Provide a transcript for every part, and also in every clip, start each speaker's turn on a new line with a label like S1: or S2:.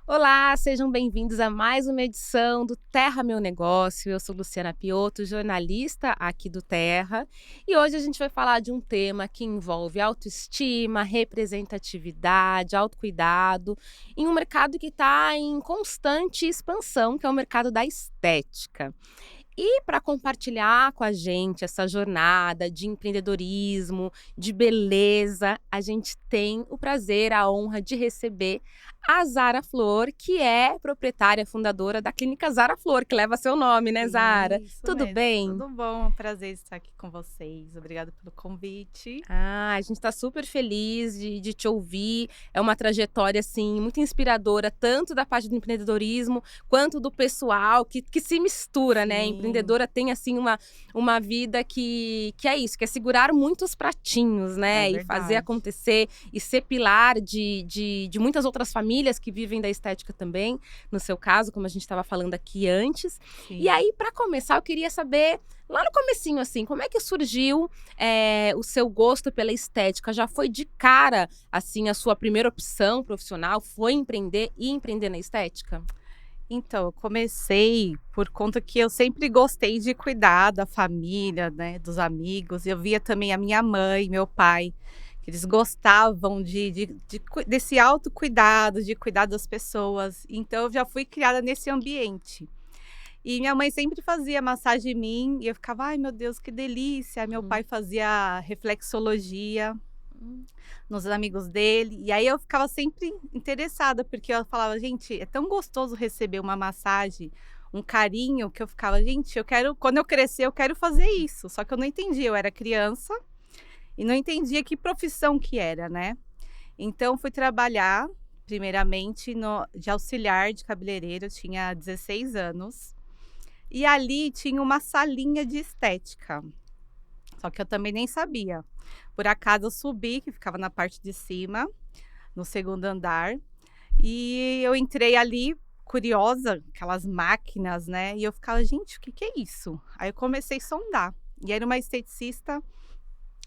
S1: Olá, sejam bem-vindos a mais uma edição do Terra Meu Negócio. Eu sou Luciana Piotto, jornalista aqui do Terra, e hoje a gente vai falar de um tema que envolve autoestima, representatividade, autocuidado, em um mercado que está em constante expansão, que é o mercado da estética. E para compartilhar com a gente essa jornada de empreendedorismo, de beleza, a gente tem o prazer, a honra de receber a Zara Flor, que é proprietária fundadora da Clínica Zara Flor, que leva seu nome, né, Zara?
S2: Sim, isso
S1: Tudo
S2: mesmo.
S1: bem?
S2: Tudo bom? É um prazer estar aqui com vocês. Obrigada pelo convite.
S1: A gente está super feliz de te ouvir. É uma trajetória, assim, muito inspiradora, tanto da parte do empreendedorismo, quanto do pessoal, que se mistura, né? A
S2: Sim,
S1: empreendedora tem, assim, uma vida que é isso, que é segurar muitos pratinhos,
S2: é
S1: né? E fazer
S2: verdade.
S1: acontecer, e ser pilar de muitas outras famílias que vivem da estética também, no seu caso, como a gente estava falando aqui antes. E
S2: Sim.
S1: aí, para começar, eu queria saber, lá no comecinho, assim, como é que surgiu o seu gosto pela estética? Já foi de cara, assim, a sua primeira opção profissional foi empreender e empreender na estética?
S2: Então, eu comecei por conta que eu sempre gostei de cuidar da família, né, dos amigos. Eu via também a minha mãe, meu pai, que eles gostavam desse autocuidado, de cuidar das pessoas. Então, eu já fui criada nesse ambiente. E minha mãe sempre fazia massagem em mim e eu ficava: "Ai, meu Deus, que delícia". Meu
S1: Uhum.
S2: pai fazia reflexologia
S1: Hum.
S2: nos amigos dele, e aí eu ficava sempre interessada, porque eu falava: "Gente, é tão gostoso receber uma massagem, um carinho", que eu ficava: "Gente, eu quero quando eu crescer, eu quero fazer isso". Só que eu não entendia, eu era criança e não entendia que profissão que era, né. Então fui trabalhar, primeiramente no de auxiliar de cabeleireiro, eu tinha 16 anos. E ali tinha uma salinha de estética, só que eu também nem sabia. Por acaso eu subi, que ficava na parte de cima, no segundo andar, e eu entrei ali curiosa, aquelas máquinas, né, e eu ficava: "Gente, o que que é isso?". Aí eu comecei a sondar, e era uma esteticista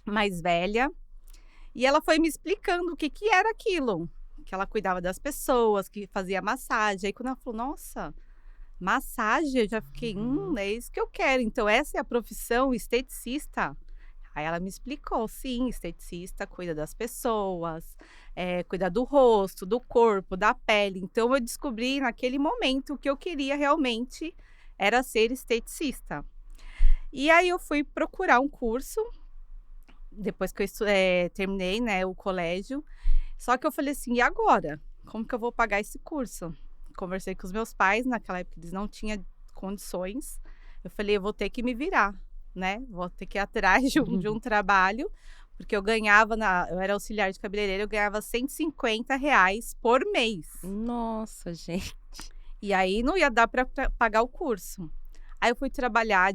S2: mais velha, e ela foi me explicando o que que era aquilo, que ela cuidava das pessoas, que fazia massagem. Aí quando ela falou: "Nossa, massagem", eu já fiquei:
S1: Uhum.
S2: é isso que eu quero, então essa é a profissão, esteticista?". Aí ela me explicou: "Sim, esteticista cuida das pessoas, cuida do rosto, do corpo, da pele". Então eu descobri naquele momento que eu queria realmente era ser esteticista. E aí eu fui procurar um curso, depois que terminei, né, o colégio, só que eu falei assim: "E agora? Como que eu vou pagar esse curso?". Conversei com os meus pais, naquela época eles não tinham condições. Eu falei: "Eu vou ter que me virar, né, vou ter que ir atrás de um trabalho", porque eu era auxiliar de cabeleireiro, eu ganhava R$ 150 por mês.
S1: Nossa, gente.
S2: E aí não ia dar para pagar o curso. Aí eu fui trabalhar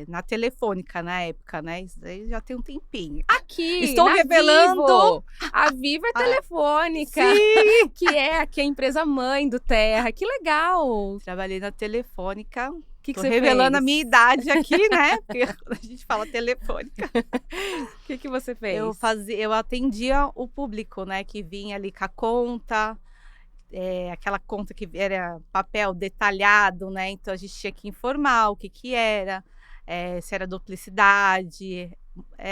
S2: na Telefônica na época, né, isso aí já tem um tempinho.
S1: Aqui,
S2: Estou
S1: na
S2: revelando
S1: Vivo! A Vivo é
S2: a
S1: telefônica,
S2: sim!
S1: que é a empresa mãe do Terra. Que legal! O
S2: Trabalhei na Telefônica,
S1: que
S2: tô
S1: você
S2: revelando a
S1: fez?
S2: minha idade aqui, né, porque quando a gente fala Telefônica,
S1: Que você fez?
S2: eu atendia o público, né, que vinha ali com a conta, aquela conta que era papel detalhado, né, então a gente tinha que informar o que que era, se era duplicidade,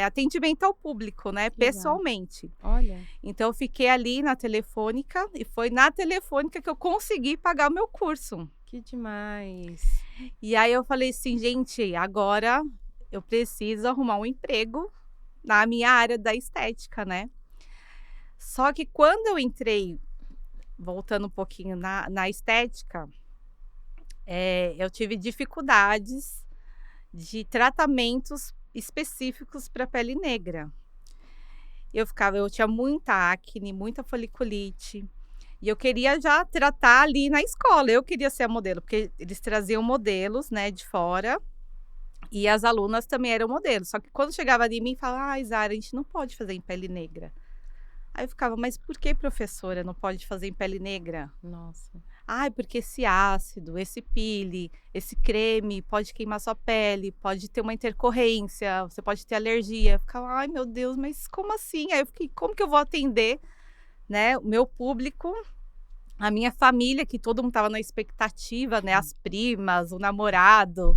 S2: atendimento ao público, né,
S1: Que legal.
S2: pessoalmente.
S1: Olha.
S2: Então eu fiquei ali na Telefônica e foi na Telefônica que eu consegui pagar o meu curso.
S1: Que demais.
S2: E aí eu falei assim: "Gente, agora eu preciso arrumar um emprego na minha área da estética, né". Só que quando eu entrei, voltando um pouquinho na estética, eu tive dificuldades de tratamentos específicos para pele negra. Eu tinha muita acne, muita foliculite, e eu queria já tratar ali na escola, eu queria ser a modelo, porque eles traziam modelos, né, de fora. E as alunas também eram modelos, só que quando chegava em mim falava: "Ai, Zara, a gente não pode fazer em pele negra". Aí eu ficava: "Mas por que, professora, não pode fazer em pele negra?".
S1: Nossa.
S2: "Ai, porque esse ácido, esse peeling, esse creme pode queimar sua pele, pode ter uma intercorrência, você pode ter alergia". Eu ficava: "Ai, meu Deus, mas como assim?". Aí eu fiquei: "Como que eu vou atender, né, o meu público A minha família, que todo mundo estava na expectativa, né? As primas, o namorado.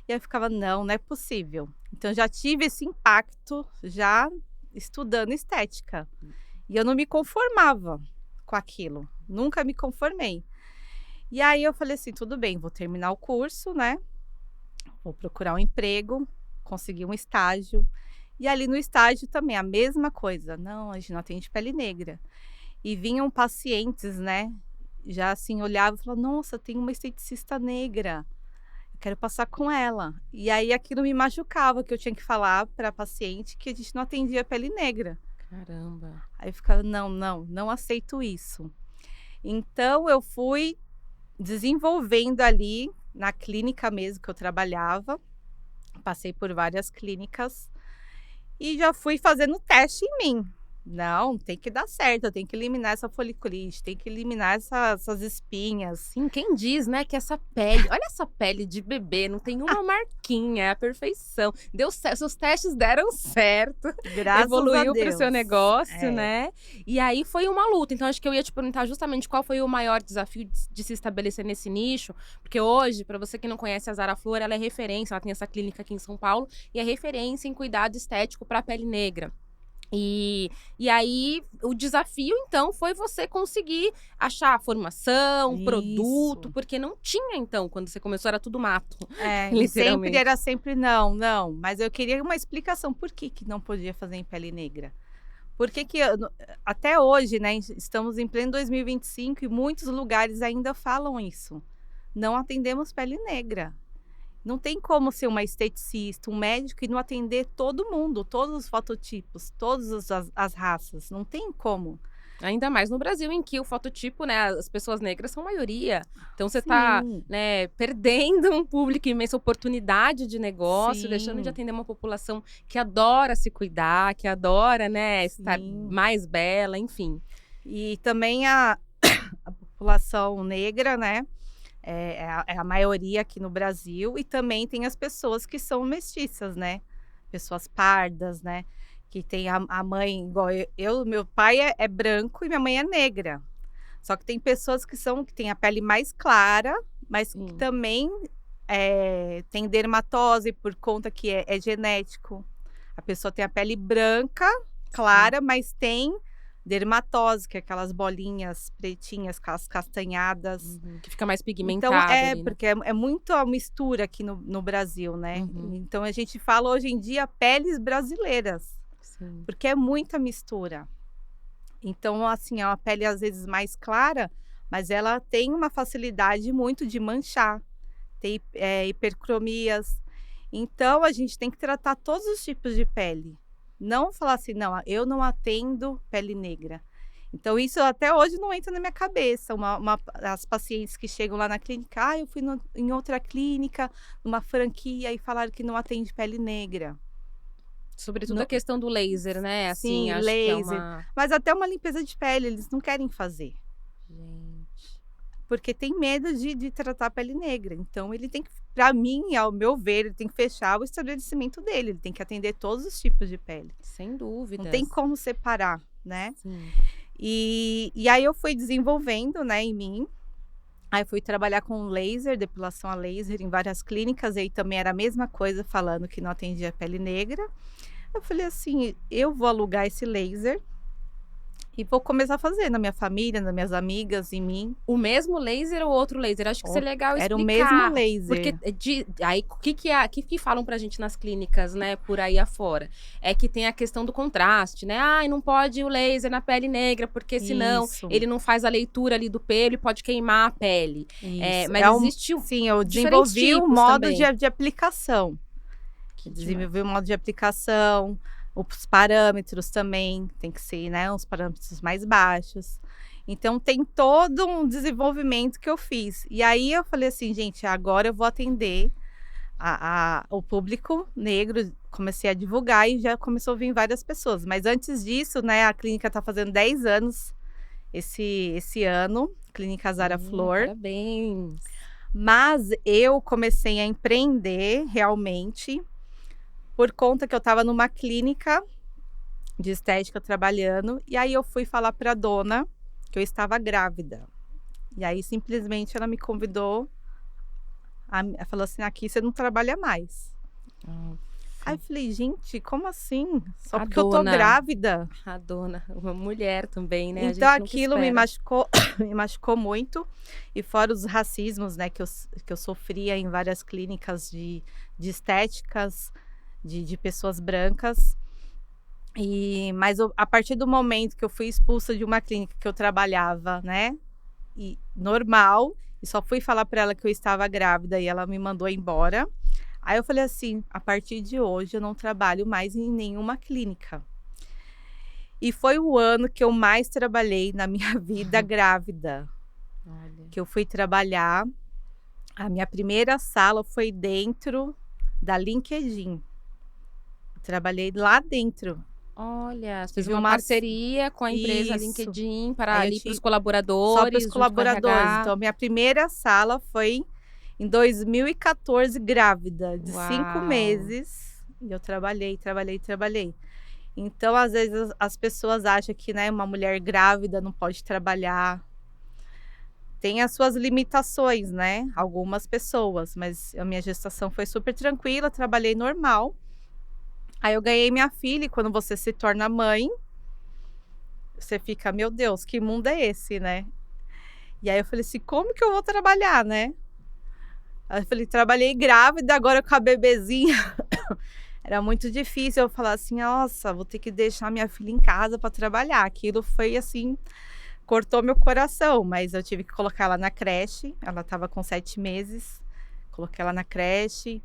S2: E aí eu ficava, não, não é possível. Então, eu já tive esse impacto já estudando estética. E eu não me conformava com aquilo. Nunca me conformei. E aí eu falei assim, tudo bem, vou terminar o curso, né? Vou procurar um emprego, conseguir um estágio. E ali no estágio também, a mesma coisa. Não, a gente não atende pele negra. E vinham pacientes, né? Já assim, olhavam e falavam, nossa, tem uma esteticista negra. Eu quero passar com ela. E aí aquilo me machucava, que eu tinha que falar para a paciente que a gente não atendia pele negra.
S1: Caramba.
S2: Aí eu ficava, não aceito isso. Então eu fui desenvolvendo ali na clínica mesmo que eu trabalhava. Passei por várias clínicas e já fui fazendo teste em mim. Não, tem que dar certo, eu tenho que eliminar essa foliculite, tem que eliminar essas espinhas.
S1: Sim, quem diz, né, que essa pele, olha essa pele de bebê, não tem uma marquinha, é a perfeição. Deu certo, seus testes deram certo,
S2: Graças a
S1: evoluiu pro
S2: Deus.
S1: seu negócio,
S2: É.
S1: né? E aí foi uma luta. Então acho que eu ia te perguntar justamente qual foi o maior desafio de se estabelecer nesse nicho, porque hoje, para você que não conhece a Zara Flor, ela é referência, ela tem essa clínica aqui em São Paulo e é referência em cuidado estético para pele negra. E aí, o desafio, então, foi você conseguir achar formação, produto,
S2: Isso.
S1: porque não tinha, então, quando você começou, era tudo mato,
S2: É, e sempre
S1: literalmente.
S2: era sempre não. Mas eu queria uma explicação por que não podia fazer em pele negra. Por que até hoje, né, estamos em pleno 2025 e muitos lugares ainda falam isso. Não atendemos pele negra. Não tem como ser uma esteticista, um médico e não atender todo mundo, todos os fototipos, todas as raças. Não tem como.
S1: Ainda mais no Brasil, em que o fototipo, né, as pessoas negras são maioria. Então, você tá,
S2: Sim,
S1: né, perdendo um público imensa oportunidade de negócio, deixando de
S2: sim,
S1: atender uma população que adora se cuidar, que adora, né, estar
S2: sim.
S1: mais bela, enfim.
S2: E também a população negra, né? É a maioria aqui no Brasil, e também tem as pessoas que são mestiças, né? Pessoas pardas, né? Que tem a mãe, igual meu pai é branco e minha mãe é negra. Só que tem pessoas que têm a pele mais clara, mas que
S1: Sim.
S2: também tem dermatose por conta que é genético. A pessoa tem a pele branca, clara, mas tem dermatose, que é aquelas bolinhas pretinhas, castanhadas.
S1: Que fica mais
S2: Então,
S1: pigmentado ali, né?
S2: porque é muito a mistura aqui no Brasil, né?
S1: Uhum.
S2: Então, a gente fala hoje em dia peles brasileiras,
S1: Sim.
S2: porque é muita mistura. Então, assim, é uma pele às vezes mais clara, mas ela tem uma facilidade muito de manchar, tem hipercromias. Então, a gente tem que tratar todos os tipos de pele. Não falar assim, não, eu não atendo pele negra. Então, isso até hoje não entra na minha cabeça. As pacientes que chegam lá na clínica, eu fui em outra clínica, numa franquia, e falaram que não atende pele negra.
S1: Sobretudo
S2: Não,
S1: a questão do laser, né? Assim,
S2: sim,
S1: acho que é
S2: laser.
S1: uma.
S2: Mas até uma limpeza de pele, eles não querem fazer.
S1: Gente.
S2: Porque tem medo de tratar a pele negra. Então, ele tem que, para mim, ao meu ver, ele tem que fechar o estabelecimento dele. Ele tem que atender todos os tipos de pele.
S1: Sem
S2: Não
S1: dúvidas.
S2: tem como separar, né?
S1: Sim.
S2: E aí eu fui desenvolvendo, né, em mim. Aí fui trabalhar com laser, depilação a laser em várias clínicas. E aí também era a mesma coisa, falando que não atendia pele negra. Eu falei assim, eu vou alugar esse laser e vou começar a fazer na minha família, nas minhas amigas, em mim.
S1: O mesmo laser ou outro laser? Acho que isso é legal
S2: Era o
S1: explicar.
S2: mesmo laser.
S1: Porque aí o que falam pra gente nas clínicas, né, por aí afora? É que tem a questão do contraste, né? Ai, não pode o laser na pele negra, porque senão
S2: Isso.
S1: ele não faz a leitura ali do pelo e pode queimar a pele.
S2: Isso.
S1: Mas existe
S2: sim, eu
S1: diferentes
S2: desenvolvi um
S1: tipos
S2: modo
S1: também.
S2: de aplicação.
S1: Que
S2: Desenvolvi um modo de aplicação, os parâmetros também, tem que ser, né, uns parâmetros mais baixos. Então, tem todo um desenvolvimento que eu fiz. E aí, eu falei assim, gente, agora eu vou atender o público negro. Comecei a divulgar e já começou a vir várias pessoas. Mas antes disso, né, a clínica está fazendo 10 anos esse ano, Clínica Zara Flor.
S1: Parabéns.
S2: Mas eu comecei a empreender realmente por conta que eu estava numa clínica de estética trabalhando. E aí eu fui falar para a dona que eu estava grávida. E aí, simplesmente, ela me convidou, ela falou assim: "Aqui você não trabalha mais". Aí eu
S1: Aff,
S2: falei: "Gente, como assim? Só
S1: a
S2: porque eu tô
S1: dona,
S2: grávida?".
S1: a dona, uma mulher também, né, a
S2: Então
S1: gente nunca
S2: aquilo me
S1: espera.
S2: machucou me machucou muito, e fora os racismos, né, que eu sofria em várias clínicas de estéticas, de pessoas brancas. Mas a partir do momento que eu fui expulsa de uma clínica que eu trabalhava, né, e normal, e só fui falar para ela que eu estava grávida e ela me mandou embora. Aí eu falei assim: "A partir de hoje eu não trabalho mais em nenhuma clínica". E foi o ano que eu mais trabalhei na minha vida grávida,
S1: Olha.
S2: que eu fui trabalhar. A minha primeira sala foi dentro da LinkedIn. Trabalhei lá dentro.
S1: Olha, você fez
S2: Tive
S1: uma
S2: umas
S1: parceria com a empresa
S2: Isso.
S1: LinkedIn para
S2: Aí eu
S1: ali para os
S2: tive só para os
S1: colaboradores, junto com o
S2: colaboradores.
S1: RH.
S2: Então, minha primeira sala foi em 2014, grávida de 5
S1: Uau!
S2: meses, e eu trabalhei, trabalhei, trabalhei. Então, às vezes, as pessoas acham que, né, uma mulher grávida não pode trabalhar. Tem as suas limitações, né, algumas pessoas, mas a minha gestação foi super tranquila, trabalhei normal. Aí eu ganhei minha filha, e quando você se torna mãe, você fica: "Meu Deus, que mundo é esse, né?". E aí eu falei assim: "Como que eu vou trabalhar, né?". Aí eu falei: "Trabalhei grávida, agora com a bebezinha". Era muito difícil eu falar assim: "Nossa, vou ter que deixar minha filha em casa para trabalhar". Aquilo foi assim, cortou meu coração, mas eu tive que colocar ela na creche, ela estava com 7 meses, coloquei ela na creche.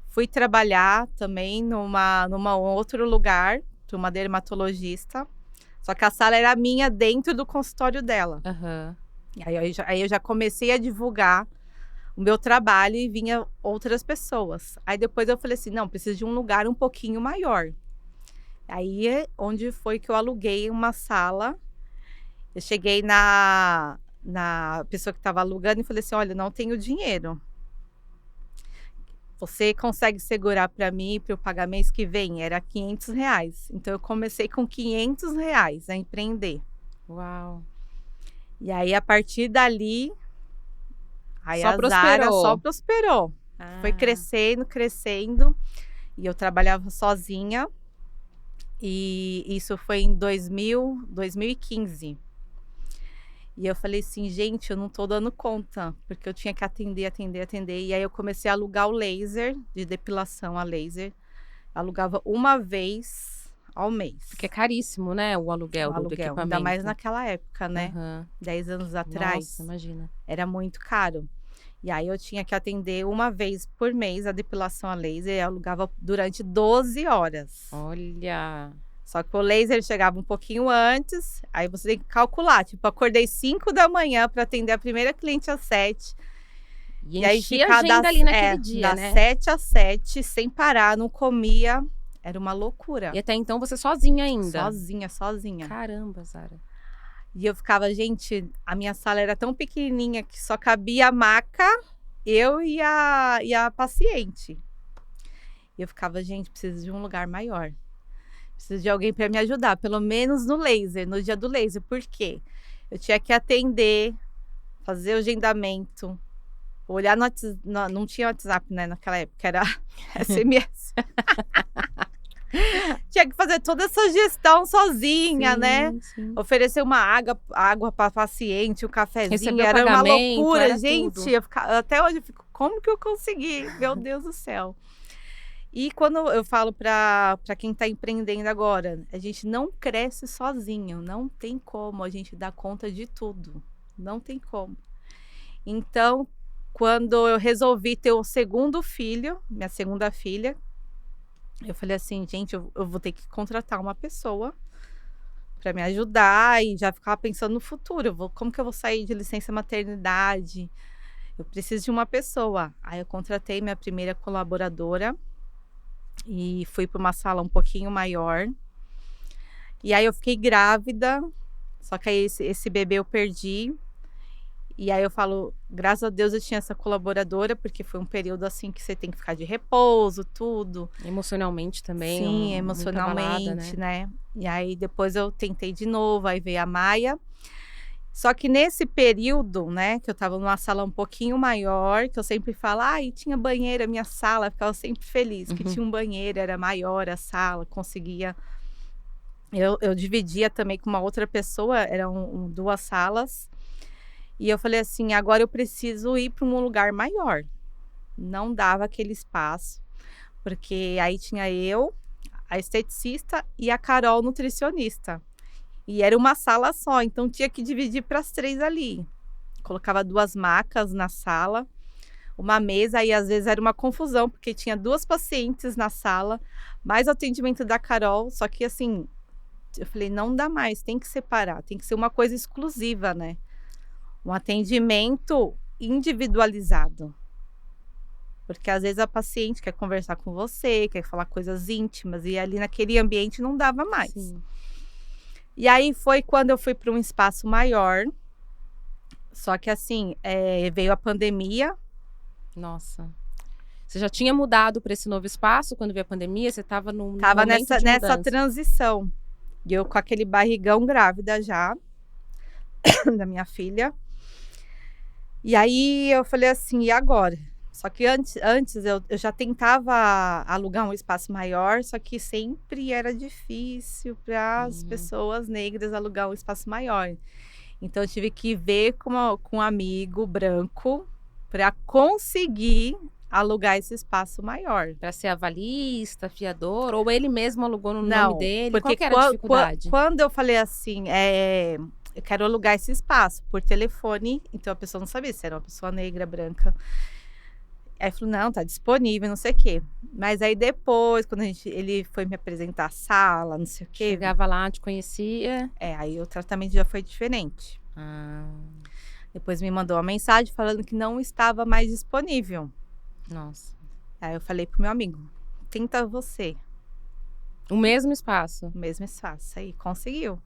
S2: Fui trabalhar também numa outro lugar, para uma dermatologista, só que a sala era minha dentro do consultório dela.
S1: Aham.
S2: E aí eu já comecei a divulgar o meu trabalho e vinha outras pessoas. Aí depois eu falei assim: "Não, preciso de um lugar um pouquinho maior". Aí é onde foi que eu aluguei uma sala. Eu cheguei na pessoa que estava alugando e falei assim: "Olha, não tenho dinheiro. Você consegue segurar para mim para eu pagar mês que vem?". Era R$ 500. Então eu comecei com R$ 500 a empreender.
S1: Uau!
S2: E aí a partir dali, aí
S1: Só
S2: a Zara só
S1: prosperou.
S2: prosperou. Foi
S1: Ah,
S2: crescendo, crescendo, e eu trabalhava sozinha, e isso foi em 2015. E eu falei assim: "Gente, eu não tô dando conta", porque eu tinha que atender, atender, atender. E aí eu comecei a alugar o laser, de depilação a laser. Alugava uma vez ao
S1: porque é
S2: mês,
S1: caríssimo, né, o
S2: o
S1: aluguel do
S2: aluguel, ainda mais
S1: equipamento.
S2: naquela época, né,
S1: Aham.
S2: 10 anos
S1: Nossa,
S2: atrás,
S1: imagina.
S2: era muito caro. E aí eu tinha que atender uma vez por mês a depilação a laser, e eu alugava durante 12 horas.
S1: Olha,
S2: Só que o laser chegava um pouquinho antes, aí você tem que calcular, tipo, acordei 5 da manhã para atender a primeira cliente às 7,
S1: e
S2: e aí
S1: enchia a
S2: ficar
S1: agenda ali naquele dia,
S2: das
S1: né.
S2: 7 às 7 sem parar, não comia, era uma loucura.
S1: E até então você sozinha ainda?
S2: Sozinha, sozinha.
S1: Caramba, Zara.
S2: E eu ficava gente, a minha sala era tão pequenininha que só cabia a maca, eu e a paciente. E eu ficava: "Gente, preciso de um lugar maior. Preciso de alguém para me ajudar, pelo menos no laser, no dia do laser". Por quê? Eu tinha que atender, fazer o agendamento, olhar no não tinha WhatsApp, né, naquela época, era SMS. Tinha que fazer toda essa gestão sozinha, né,
S1: Sim, sim.
S2: oferecer uma água para paciente, um cafezinho,
S1: Recebeu o
S2: era uma
S1: pagamento,
S2: loucura,
S1: era
S2: gente,
S1: tudo.
S2: até hoje eu fico: "Como que eu consegui? Meu Deus do céu". E quando eu falo para quem está empreendendo agora, a gente não cresce sozinho, não tem como a gente dar conta de tudo, não tem como. Então, quando eu resolvi ter o segundo filho, minha segunda filha, eu falei assim: "Gente, eu vou ter que contratar uma pessoa para me ajudar", e já ficava pensando no futuro, como que eu vou sair de licença maternidade? Eu preciso de uma pessoa. Aí eu contratei minha primeira colaboradora e fui para uma sala um pouquinho maior. E aí eu fiquei grávida, só que aí esse bebê eu perdi. E aí eu falo, graças a Deus eu tinha essa colaboradora, porque foi um período assim que você tem que ficar de repouso, tudo.
S1: Emocionalmente também,
S2: Sim,
S1: muito abalada,
S2: emocionalmente,
S1: né.
S2: né. E aí depois eu tentei de novo, aí veio a Maia. Só que nesse período, né, que eu estava numa sala um pouquinho maior, que eu sempre falo: "Ai, tinha banheiro, a minha sala", eu ficava sempre feliz que tinha um banheiro, era maior a sala, conseguia eu dividia também com uma outra pessoa, eram 2 salas, e eu falei assim: "Agora eu preciso ir para um lugar maior". Não dava aquele espaço, porque aí tinha eu, a esteticista e a Carol, nutricionista. E era uma sala só, então tinha que dividir para as 3 ali. Colocava 2 macas na sala, uma mesa, aí às vezes era uma confusão, porque tinha 2 pacientes na sala, mais o atendimento da Carol, só que assim, eu falei: "Não dá mais, tem que separar, tem que ser uma coisa exclusiva, né, um atendimento individualizado". Porque às vezes a paciente quer conversar com você, quer falar coisas íntimas, e ali naquele ambiente não dava mais.
S1: Sim.
S2: E aí foi quando eu fui para um espaço maior, só que assim, veio a pandemia.
S1: Nossa. Você já tinha mudado para esse novo espaço quando veio a pandemia? Você estava no
S2: Tava
S1: momento de
S2: nessa
S1: mudança?
S2: transição, e eu com aquele barrigão grávida já, da minha filha. E aí eu falei assim: "E agora?". Só que antes eu já tentava alugar um espaço maior, só que sempre era difícil para as
S1: Uhum.
S2: pessoas negras alugar um espaço maior. Então eu tive que ver com um amigo branco para conseguir alugar esse espaço maior.
S1: Pra ser avalista, fiador, ou ele mesmo alugou no nome
S2: Não,
S1: dele? Qual
S2: porque
S1: que era a dificuldade?
S2: quando eu falei assim, eu quero alugar esse espaço por telefone, então a pessoa não sabia se era uma pessoa negra, branca. Aí falou: "Não, tá disponível, não sei o quê". Mas aí depois, quando ele foi me apresentar a sala, não sei o quê,
S1: Chegava lá, te conhecia.
S2: aí o tratamento já foi diferente.
S1: Ah,
S2: Depois me mandou uma mensagem falando que não estava mais disponível.
S1: nossa.
S2: Aí eu falei pro meu amigo: "Tenta você,
S1: O mesmo espaço.
S2: o mesmo espaço". Aí conseguiu.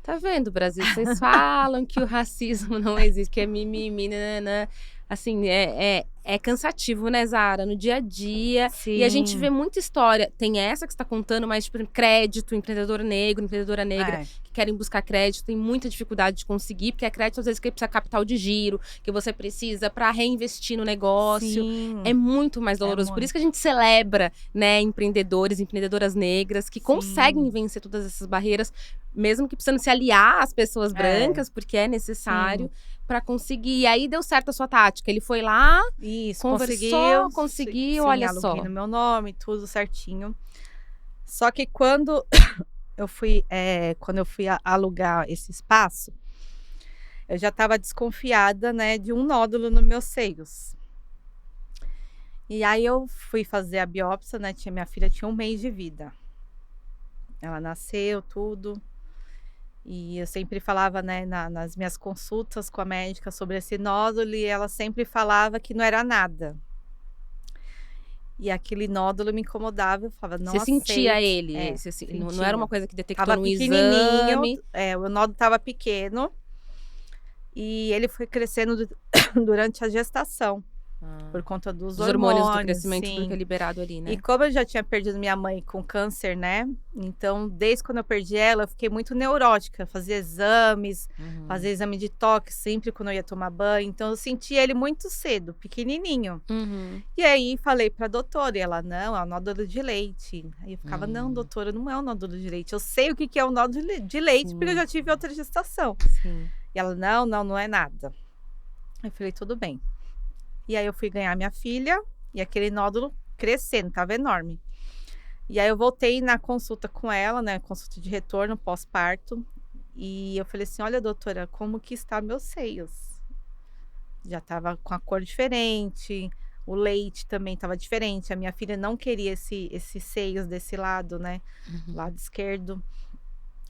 S1: Tá vendo, Brasil? Vocês falam que o racismo não existe, que é mimimi, nananã. Assim, é cansativo, né, Zara? No dia a dia. E a gente vê
S2: Sim,
S1: muita história. Tem essa que você está contando, mas, tipo, crédito, empreendedor negro, empreendedora negra,
S2: é,
S1: que querem buscar crédito, tem muita dificuldade de conseguir, porque é crédito, às vezes, que precisa capital de giro, que você precisa para reinvestir no negócio. É
S2: sim,
S1: muito mais
S2: é
S1: doloroso. Por isso
S2: muito.
S1: que a gente celebra, né, empreendedores, empreendedoras negras que conseguem
S2: Sim,
S1: vencer todas essas barreiras, mesmo que precisando se aliar às pessoas
S2: é,
S1: brancas, porque é
S2: sim.
S1: necessário para conseguir. E aí deu certo a sua tática. Ele foi lá,
S2: Isso,
S1: conversou,
S2: conseguiu,
S1: conseguiu,
S2: sim,
S1: olha
S2: aluguei
S1: só.
S2: no meu nome, tudo certinho. Só que quando quando eu fui alugar esse espaço, eu já estava desconfiada, né, de um nódulo nos meus seios. E aí eu fui fazer a biópsia, né, minha filha tinha 1 mês de vida. Ela nasceu, tudo. E eu sempre falava, né, nas minhas consultas com a médica sobre esse nódulo, e ela sempre falava que não era nada. E aquele nódulo me incomodava, eu falava: "Não
S1: Você sentia
S2: aceito".
S1: ele, não era uma
S2: Sentia.
S1: coisa que detectou
S2: Tava
S1: no
S2: pequenininho,
S1: exame.
S2: o nódulo estava pequeno, e ele foi crescendo durante a gestação,
S1: Ah,
S2: por conta dos
S1: dos hormônios do
S2: hormônios,
S1: crescimento, tudo que é
S2: sim.
S1: liberado ali,
S2: E
S1: né?
S2: como eu já tinha perdido minha mãe com câncer, né, então desde quando eu perdi ela, eu fiquei muito neurótica,
S1: Uhum.
S2: fazia exame de toque sempre quando eu ia tomar banho, então eu senti ele muito cedo, pequenininho.
S1: Uhum.
S2: E aí falei pra doutora, e ela: "Não, é um nódulo de leite". Aí eu ficava: "Não,
S1: Hum.
S2: doutora, não é um nódulo de leite, eu sei o que que é um nódulo de leite, porque eu
S1: Sim,
S2: já tive outra gestação".
S1: sim.
S2: E ela: "Não, não, não é nada". Eu falei: "Tudo bem". E aí eu fui ganhar minha filha, e aquele nódulo crescendo, estava enorme. E aí eu voltei na consulta com ela, né, consulta de retorno pós-parto, e eu falei assim: "Olha, doutora, como que está meus seios?". Já estava com a cor diferente, o leite também estava diferente, a minha filha não queria esses seios desse lado, né,
S1: Uhum.
S2: lado esquerdo.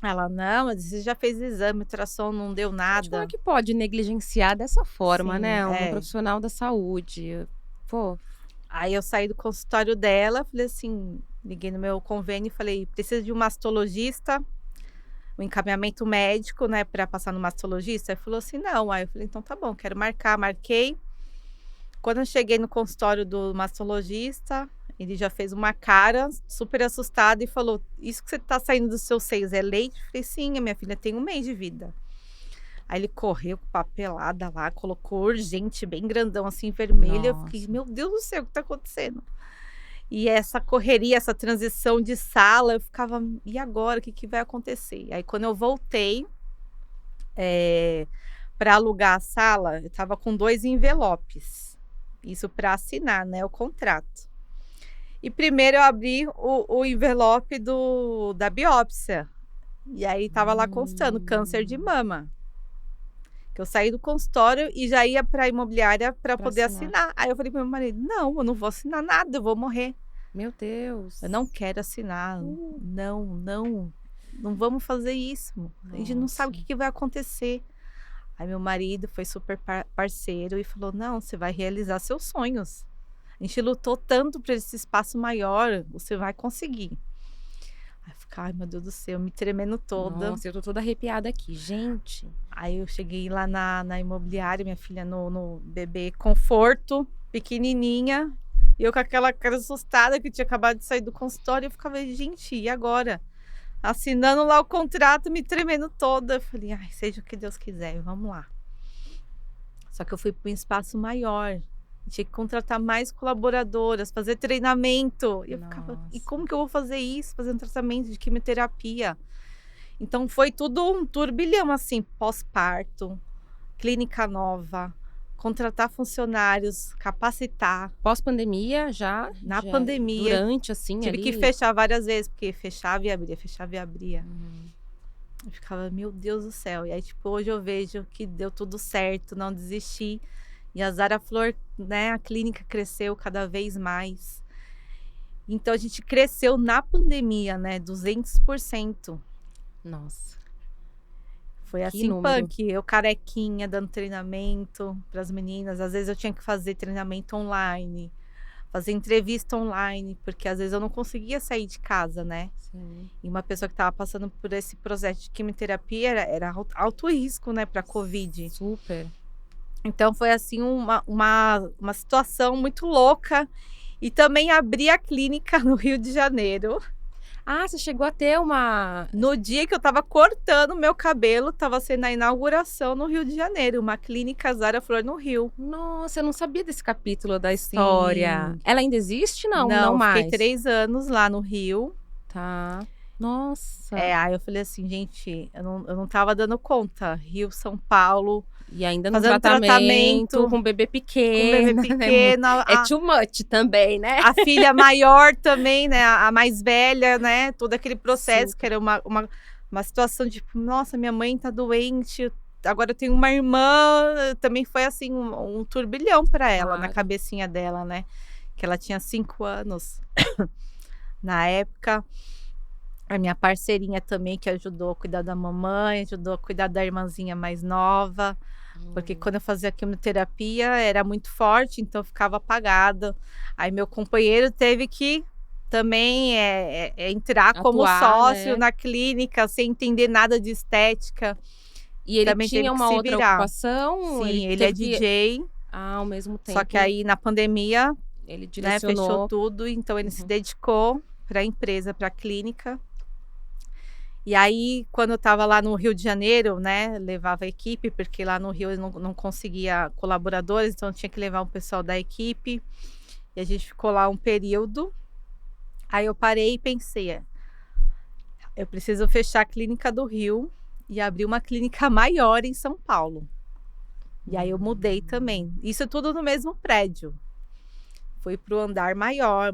S2: Ela: "Não, mas você já fez exame, ultrassom, não deu
S1: Gente, como é
S2: nada".
S1: que pode negligenciar dessa forma,
S2: Sim,
S1: né, uma
S2: é.
S1: profissional da saúde? Pô,
S2: Aí eu saí do consultório dela, falei assim, liguei no meu convênio e falei: "Precisa de um mastologista, um encaminhamento médico, né, para passar no mastologista?". Aí falou assim: "Não". Aí eu falei: "Então tá bom, quero marcar". Marquei. Quando eu cheguei no consultório do mastologista, ele já fez uma cara super assustado e falou: "Isso que você tá saindo dos seus seios é leite?". Eu falei: "Sim, a minha filha tem 1 mês de vida". Aí ele correu com papelada lá, colocou urgente, bem grandão, assim, vermelho. Eu fiquei,
S1: Nossa.
S2: meu Deus do céu, o que tá acontecendo? E essa correria, essa transição de sala, eu ficava, e agora? O que vai acontecer? Aí quando eu voltei para alugar a sala, eu tava com 2 envelopes. Isso para assinar, né, o contrato. E primeiro eu abri o envelope da biópsia. E aí tava lá constando câncer de mama. Que eu saí do consultório e já ia para a imobiliária para
S1: Pra
S2: poder
S1: assinar.
S2: assinar. Aí eu falei pro meu marido: não, eu não vou assinar nada, eu vou morrer.
S1: Meu Deus.
S2: Eu não quero assinar. Não vamos fazer isso. A gente não sabe o
S1: Nossa.
S2: que vai acontecer. Aí meu marido foi super parceiro e falou: não, você vai realizar seus sonhos. A gente lutou tanto para esse espaço maior, você vai conseguir. Aí eu fiquei, ai meu Deus do céu, me tremendo toda.
S1: Nossa, eu tô toda arrepiada aqui, gente.
S2: Aí eu cheguei lá na imobiliária, minha filha no bebê conforto, pequenininha, e eu com aquela cara assustada que tinha acabado de sair do consultório, eu ficava, gente, e agora? Assinando lá o contrato, me tremendo toda. Eu falei, ai, seja o que Deus quiser, vamos lá. Só que eu fui para um espaço maior, tinha que contratar mais colaboradoras, fazer treinamento. E eu ficava, e como que eu vou fazer isso? Fazer um tratamento de quimioterapia. Então foi tudo um turbilhão, assim, pós-parto, clínica nova, contratar funcionários, capacitar.
S1: Pós-pandemia já?
S2: Na
S1: Já
S2: pandemia,
S1: durante, assim,
S2: tive
S1: ali?
S2: que fechar várias vezes, porque fechava e abria, fechava e abria.
S1: Uhum.
S2: Eu ficava, meu Deus do céu. E aí, tipo, hoje eu vejo que deu tudo certo, não desisti. E a Zara Flor, né, a clínica cresceu cada vez mais. Então a gente cresceu na pandemia, né, 200%.
S1: Nossa.
S2: Foi
S1: Que
S2: assim,
S1: número.
S2: punk, eu carequinha, dando treinamento para as meninas. Às vezes eu tinha que fazer treinamento online, fazer entrevista online, porque às vezes eu não conseguia sair de casa, né?
S1: Sim.
S2: E uma pessoa que estava passando por esse processo de quimioterapia era alto risco, né, para Covid.
S1: Super.
S2: Então foi assim uma situação muito louca. E também abri a clínica no Rio de Janeiro.
S1: Ah, você chegou a ter uma...
S2: No dia que eu tava cortando meu cabelo, tava sendo a inauguração no Rio de Janeiro, uma clínica Zara Flor no Rio.
S1: Nossa, eu não sabia desse capítulo da história.
S2: Sim.
S1: Ela ainda existe? Não
S2: Não,
S1: mais.
S2: fiquei 3 anos lá no Rio.
S1: Tá. Nossa.
S2: Aí eu falei assim, gente, eu não tava dando conta. Rio, São Paulo,
S1: E ainda no
S2: fazendo
S1: tratamento, com
S2: com
S1: bebê
S2: um
S1: pequeno.
S2: bebê pequeno.
S1: É too much também, né?
S2: A filha maior também, né? A mais velha, né? Todo aquele processo,
S1: Super.
S2: que era uma situação de, tipo, nossa, minha mãe tá doente, agora eu tenho uma irmã. Também foi assim, um turbilhão para ela, na
S1: Claro.
S2: cabecinha dela, né? Que ela tinha 5 anos na época. A minha parceirinha também, que ajudou a cuidar da mamãe, ajudou a cuidar da irmãzinha mais nova. Porque quando eu fazia quimioterapia era muito forte, então eu ficava apagada. Aí meu companheiro teve que também entrar como
S1: Atuar,
S2: sócio
S1: né?
S2: na clínica, sem entender nada de estética.
S1: E ele
S2: Também teve
S1: tinha
S2: que
S1: uma
S2: se
S1: outra
S2: virar.
S1: ocupação?
S2: Sim, ele
S1: teve
S2: é DJ,
S1: ao mesmo tempo,
S2: só que aí na pandemia,
S1: ele
S2: né, fechou
S1: direcionou.
S2: tudo, então ele se
S1: Uhum.
S2: dedicou para a empresa, para a clínica. E aí, quando eu estava lá no Rio de Janeiro, né, levava a equipe, porque lá no Rio eu não conseguia colaboradores, então eu tinha que levar um pessoal da equipe. E a gente ficou lá um período. Aí eu parei e pensei, eu preciso fechar a clínica do Rio e abrir uma clínica maior em São Paulo. E aí eu mudei também. Isso tudo no mesmo prédio. Fui para o andar maior,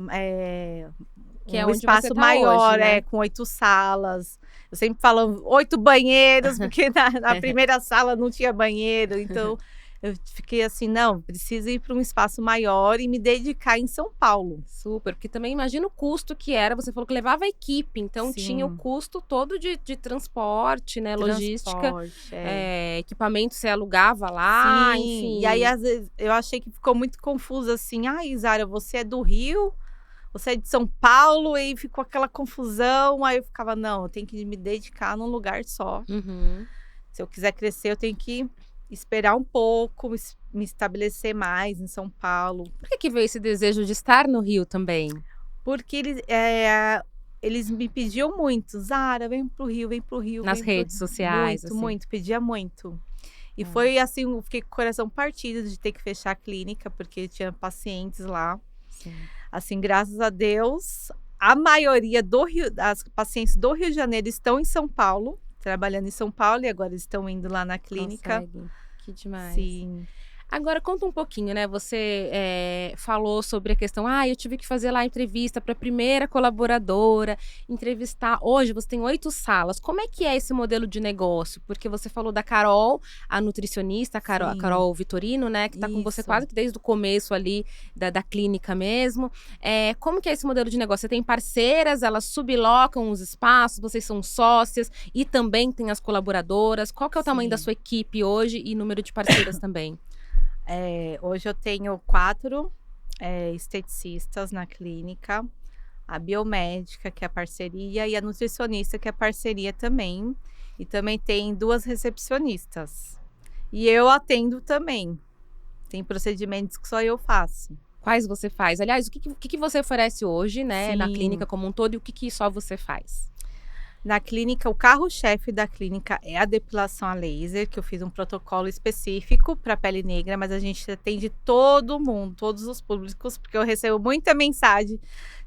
S1: Que é
S2: um
S1: onde
S2: espaço
S1: você tá
S2: maior,
S1: hoje, né?
S2: com 8 salas. Eu sempre falo 8 banheiros, porque na primeira sala não tinha banheiro. Então eu fiquei assim, não, preciso ir para um espaço maior e me dedicar em São Paulo.
S1: Super, porque também imagina o custo que era. Você falou que levava a equipe, então tinha o
S2: Sim.
S1: custo todo de transporte, né? Logística,
S2: Transporte,
S1: equipamento você alugava lá,
S2: Sim.
S1: enfim.
S2: E aí, às vezes, eu achei que ficou muito confuso assim. Ai, Zara, você é do Rio? Você é de São Paulo? E ficou aquela confusão. Aí eu ficava, não, eu tenho que me dedicar num lugar só.
S1: Uhum.
S2: Se eu quiser crescer, eu tenho que esperar um pouco, me estabelecer mais em São Paulo.
S1: Por que veio esse desejo de estar no Rio também?
S2: Porque eles me pediam muito, Zara, vem pro Rio, vem pro Rio.
S1: Nas
S2: vem pro
S1: redes
S2: Rio.
S1: sociais,
S2: Muito,
S1: assim.
S2: muito, pedia muito. E foi assim, eu fiquei com o coração partido de ter que fechar a clínica, porque tinha pacientes lá.
S1: Sim.
S2: Assim, graças a Deus, a maioria das pacientes do Rio de Janeiro estão em São Paulo, trabalhando em São Paulo, e agora estão indo lá na clínica.
S1: Conseguem. Que demais.
S2: Sim.
S1: Agora conta um pouquinho, né? Você falou sobre a questão, eu tive que fazer lá a entrevista para a primeira colaboradora, entrevistar. Hoje você tem 8 salas. Como é que é esse modelo de negócio? Porque você falou da Carol, a nutricionista, a
S2: Sim.
S1: Carol Vitorino, né? Que tá com você
S2: Isso.
S1: quase que desde o começo ali da clínica mesmo. Como que é esse modelo de negócio? Você tem parceiras, elas sublocam os espaços, vocês são sócias e também tem as colaboradoras. Qual que é o tamanho da
S2: Sim.
S1: sua equipe hoje e número de parceiras também?
S2: Hoje eu tenho 4 esteticistas na clínica, a biomédica, que é a parceria, e a nutricionista, que é a parceria também. E também tem 2 recepcionistas. E eu atendo também. Tem procedimentos que só eu faço.
S1: Quais você faz? Aliás, o que você oferece hoje, né, na
S2: Sim.
S1: clínica como um todo e o que só você faz?
S2: Na clínica, o carro-chefe da clínica é a depilação a laser, que eu fiz um protocolo específico para pele negra, mas a gente atende todo mundo, todos os públicos, porque eu recebo muita mensagem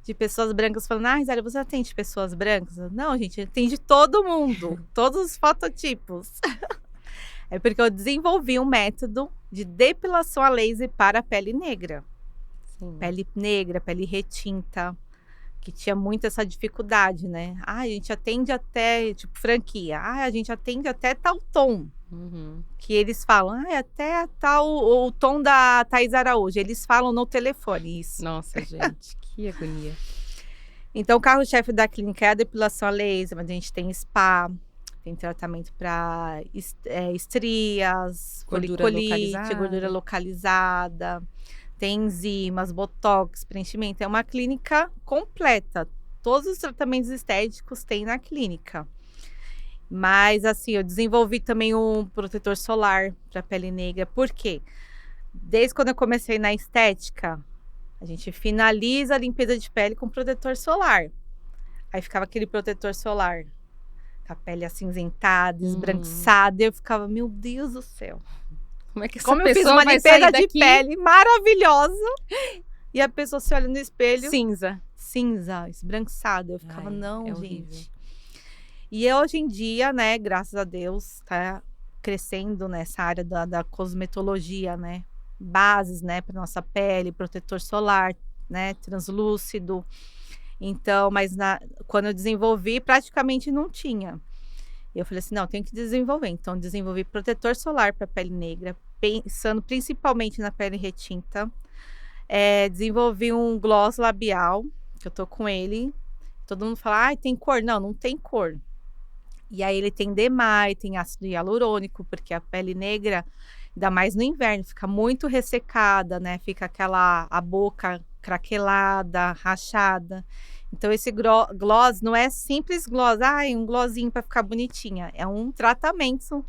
S2: de pessoas brancas falando: Gisele, você atende pessoas brancas? Não, gente, atende todo mundo, todos os fototipos. É porque eu desenvolvi um método de depilação a laser para a pele negra.
S1: Sim.
S2: Pele negra, pele retinta, que tinha muito essa dificuldade, né? A gente atende até, tipo, franquia. A gente atende até tal tom.
S1: Uhum.
S2: Que eles falam, até tal, o tom da Thaís Araújo. Eles falam no telefone isso.
S1: Nossa, gente, que agonia.
S2: Então, o carro-chefe da clínica é a depilação a laser, mas a gente tem spa, tem tratamento para estrias,
S1: Gordura
S2: foliculite,
S1: localizada.
S2: gordura localizada. Tem enzimas, botox, preenchimento. É uma clínica completa. Todos os tratamentos estéticos tem na clínica. Mas, assim, eu desenvolvi também um protetor solar para pele negra. Por quê? Desde quando eu comecei na estética, a gente finaliza a limpeza de pele com protetor solar. Aí ficava aquele protetor solar com a pele acinzentada, esbranquiçada. E eu ficava, meu Deus do céu.
S1: Como é que essa
S2: Como eu fiz
S1: pessoa
S2: uma
S1: vai
S2: limpeza
S1: sair
S2: de
S1: daqui
S2: pele maravilhosa e a pessoa se olha no espelho,
S1: cinza?
S2: cinza, esbranquiçada. Eu ficava,
S1: Ai,
S2: não,
S1: é horrível.
S2: gente. E hoje em dia, né, graças a Deus, tá crescendo nessa área da cosmetologia, né? Bases, né, para nossa pele, protetor solar, né, translúcido. Então, mas quando eu desenvolvi, praticamente não tinha. E eu falei assim, não, tenho que desenvolver. Então, desenvolvi protetor solar para pele negra, pensando principalmente na pele retinta. Desenvolvi um gloss labial, que eu tô com ele. Todo mundo fala, tem cor? Não, não tem cor. E aí ele tem DMAI, tem ácido hialurônico, porque a pele negra, ainda mais no inverno, fica muito ressecada, né? Fica a boca craquelada, rachada. Então, esse gloss não é simples gloss, um glossinho para ficar bonitinha. É um tratamento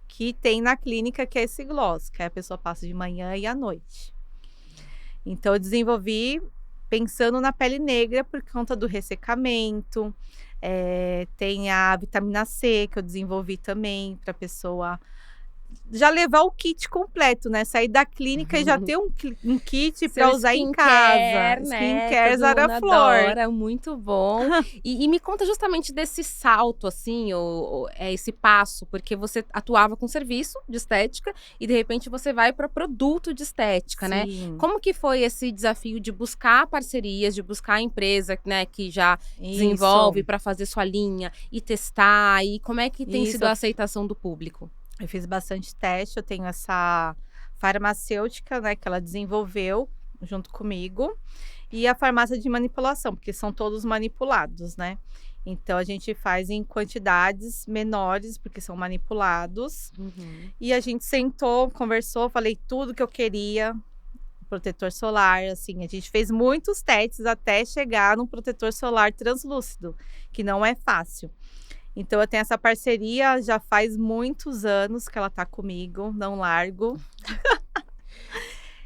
S2: que tem na clínica, que é esse gloss, que a pessoa passa de manhã e à noite. Então, eu desenvolvi pensando na pele negra por conta do ressecamento. Tem a vitamina C, que eu desenvolvi também para a pessoa já levar o kit completo, né? Sair da clínica e já ter um kit para usar em casa.
S1: Skincare,
S2: Skincare Zara Flor.
S1: Muito bom. E me conta justamente desse salto, assim, esse passo, porque você atuava com serviço de estética e de repente você vai para produto de estética, né? Como que foi esse desafio de buscar parcerias, de buscar a empresa, né, que já desenvolve para fazer sua linha e testar? E como é que tem sido a aceitação do público?
S2: Eu fiz bastante teste, eu tenho essa farmacêutica, né, que ela desenvolveu junto comigo, e a farmácia de manipulação, porque são todos manipulados, né? Então, a gente faz em quantidades menores, porque são manipulados. E a gente sentou, conversou, falei tudo que eu queria, protetor solar, assim, a gente fez muitos testes até chegar no protetor solar translúcido, que não é fácil. Então, eu tenho essa parceria já faz muitos anos que ela tá comigo, não largo.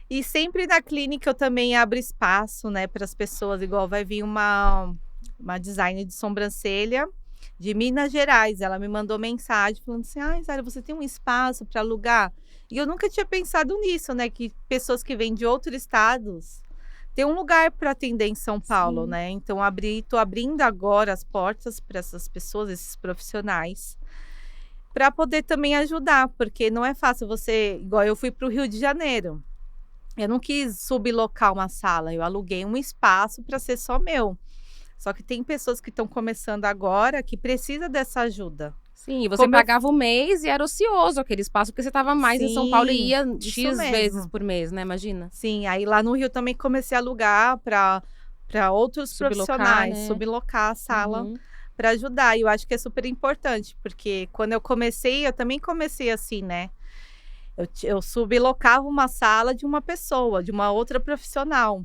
S2: E sempre na clínica eu também abro espaço, né, para as pessoas, igual vai vir uma design de sobrancelha. de Minas Gerais. Ela me mandou mensagem falando assim: ai, Zara, você tem um espaço para alugar? E eu nunca tinha pensado nisso, né? Que pessoas que vêm de outros estados têm um lugar para atender em São Paulo,
S1: Sim.
S2: né? Então, tô abrindo agora as portas para essas pessoas, esses profissionais, para poder também ajudar, porque não é fácil você, igual eu fui para o Rio de Janeiro. Eu não quis sublocar uma sala, eu aluguei um espaço para ser só meu. Só que tem pessoas que estão começando agora que precisa dessa ajuda.
S1: Sim, e você
S2: Como eu
S1: pagava o mês e era ocioso aquele espaço, porque você estava mais em São Paulo e
S2: Sim,
S1: ia
S2: isso
S1: X vezes
S2: mesmo.
S1: por mês, né, imagina.
S2: Sim, aí lá no Rio também comecei a alugar para outros
S1: Sublocar,
S2: profissionais,
S1: né.
S2: sublocar a sala
S1: Uhum.
S2: para ajudar. E eu acho que é super importante, porque quando eu comecei, eu também comecei assim, né? Eu sublocava uma sala de uma pessoa, de uma outra profissional.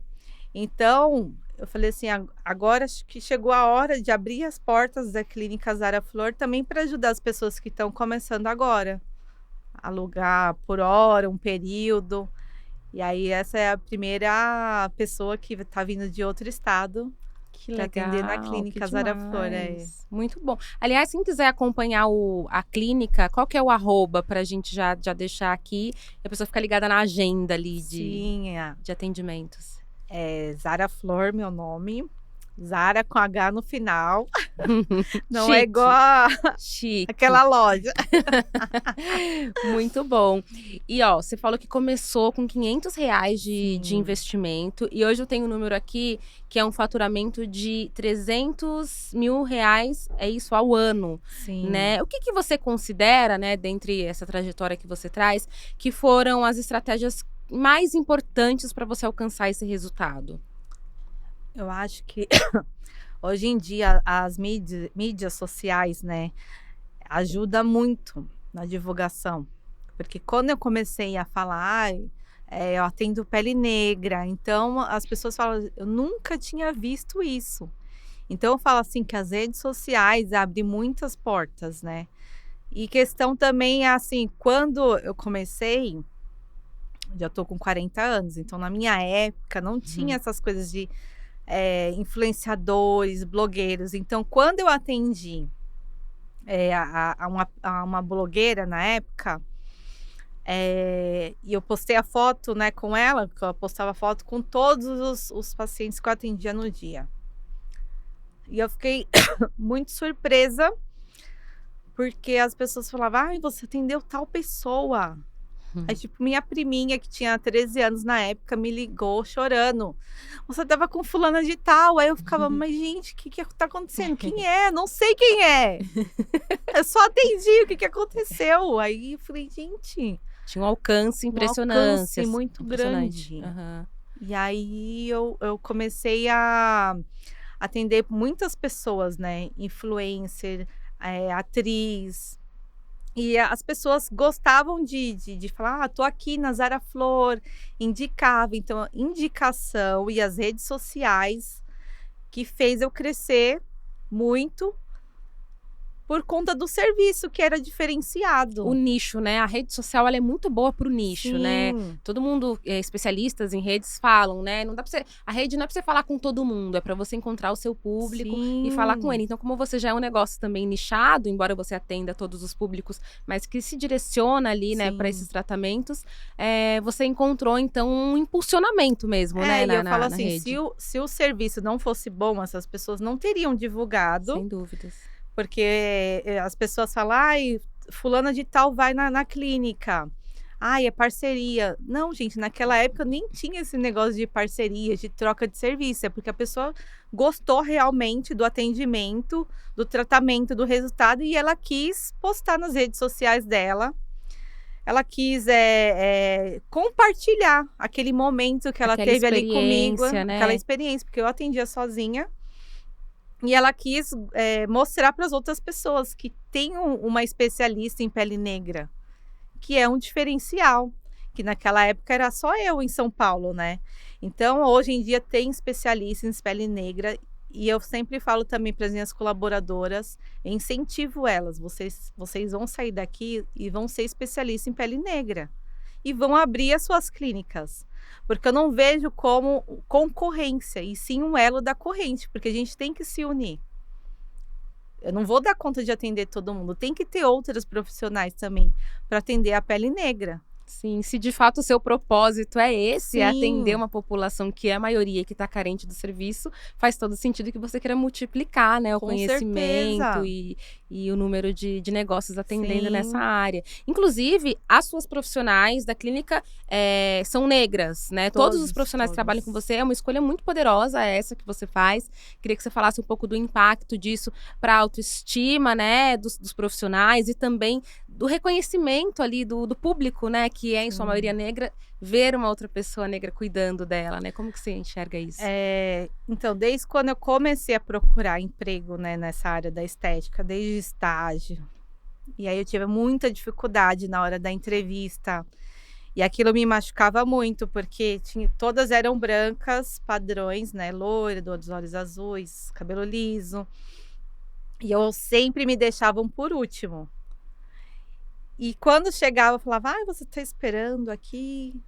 S2: Então, eu falei assim: Agora acho que chegou a hora de abrir as portas da Clínica Zara Flor também para ajudar as pessoas que estão começando agora, alugar por hora, um período". E aí essa é a primeira pessoa que está vindo de outro estado
S1: Que
S2: para atender na
S1: legal, que
S2: Clínica Zara Flor.
S1: demais. Muito bom. Aliás, quem quiser acompanhar a clínica, qual que é o arroba pra gente já deixar aqui e a pessoa ficar ligada na agenda ali
S2: Sim,
S1: de atendimentos?
S2: é Zara Flor meu nome, Zara com H no final, não é igual
S1: Chique, chique.
S2: aquela loja.
S1: Muito bom. E ó, você falou que começou com R$ 500 de
S2: Sim,
S1: investimento e hoje eu tenho um número aqui que é um faturamento de R$ 300.000, é isso, ao ano,
S2: sim.
S1: né? O que que você considera, né, dentre essa trajetória que você traz, que foram as estratégias mais importantes para você alcançar esse resultado?
S2: Eu acho que hoje em dia as mídias sociais, né, ajuda muito na divulgação. Porque quando eu comecei a falar: "Ai, eu atendo pele negra", então as pessoas falam: "Eu nunca tinha visto isso". Então eu falo assim que as redes sociais abrem muitas portas, né. E questão também é assim, quando eu comecei, já tô com 40 anos, então na minha época não tinha
S1: Uhum.
S2: essas coisas de, influenciadores, blogueiros. Então quando eu atendi, a uma blogueira na época, e eu postei a foto, né, com ela, que eu postava foto com todos os pacientes que eu atendia no dia. E eu fiquei muito surpresa, porque as pessoas falavam: "Ai, você atendeu tal pessoa". Aí, tipo, minha priminha, que tinha 13 anos na época, me ligou chorando: "Você estava com fulana de tal". Aí eu ficava: "Mas gente, o que que tá acontecendo? Quem é? Não sei quem é. Eu só atendi, o que que aconteceu?". Aí eu falei: "Gente,
S1: Tinha um alcance
S2: um alcance
S1: impressionante,
S2: muito
S1: impressionante.
S2: grande".
S1: Aham.
S2: E aí eu comecei a atender muitas pessoas, né, influencer, atriz, e as pessoas gostavam de falar: "Ah, tô aqui na Zara Flor", indicava. Então, a indicação e as redes sociais que fez eu crescer muito por conta do serviço que era
S1: O
S2: diferenciado.
S1: nicho, né, a rede social ela é muito boa para o nicho, né,
S2: Sim,
S1: todo mundo, especialistas em redes falam, né, não dá pra você a rede não é para você falar com todo mundo, é para você encontrar o seu público e falar com ele.
S2: sim,
S1: Então como você já é um negócio também nichado, embora você atenda todos os públicos, mas que se direciona ali, né, para esses
S2: sim.
S1: tratamentos, você encontrou então um impulsionamento mesmo, né,
S2: É, e eu
S1: na
S2: falo
S1: na na
S2: assim, se
S1: rede.
S2: o serviço não fosse bom, essas pessoas não teriam divulgado,
S1: Sem dúvidas.
S2: porque, as pessoas falam: "Ai, fulana de tal vai na clínica. Ai, é parceria". Não, gente, naquela época nem tinha esse negócio de parceria, de troca de serviço, é porque a pessoa gostou realmente do atendimento, do tratamento, do resultado e ela quis postar nas redes sociais dela. Ela quis, compartilhar aquele momento que ela
S1: Aquela
S2: teve ali comigo,
S1: experiência,
S2: aquela
S1: né.
S2: experiência, porque eu atendia sozinha, e ela quis, mostrar para as outras pessoas que tem uma especialista em pele negra, que é um diferencial, que naquela época era só eu em São Paulo, né. Então hoje em dia tem especialistas em pele negra, e eu sempre falo também para as minhas colaboradoras, eu incentivo elas: "Vocês vão sair daqui e vão ser especialistas em pele negra, e vão abrir as suas clínicas". Porque eu não vejo como concorrência, e sim um elo da corrente, porque a gente tem que se unir. Eu não vou dar conta de atender todo mundo. Tem que ter outros profissionais também para atender a pele negra.
S1: Sim, se de fato o seu propósito é esse, é atender
S2: Sim,
S1: uma população que é a maioria que está carente do serviço, faz todo sentido que você queira multiplicar, né, o
S2: com
S1: conhecimento
S2: certeza.
S1: e o número de negócios atendendo nessa
S2: Sim,
S1: área. Inclusive, as suas profissionais da clínica são negras, né? Todos os
S2: todos,
S1: profissionais que trabalham com
S2: todos.
S1: você, é uma escolha muito poderosa essa que você faz. Queria que você falasse um pouco do impacto disso para a autoestima, né, dos profissionais e também do reconhecimento ali do público, né, que é em sua maioria
S2: Sim.
S1: negra, ver uma outra pessoa negra cuidando dela, né? Como que você enxerga isso?
S2: Então, desde quando eu comecei a procurar emprego, né, nessa área da estética, desde estágio, e aí eu tive muita dificuldade na hora da entrevista. E aquilo me machucava muito, porque todas eram brancas, padrões, né? Loira, dos olhos azuis, cabelo liso. E eu sempre me deixavam por último. E quando chegava, eu falava: "Ai, você tá esperando aqui?"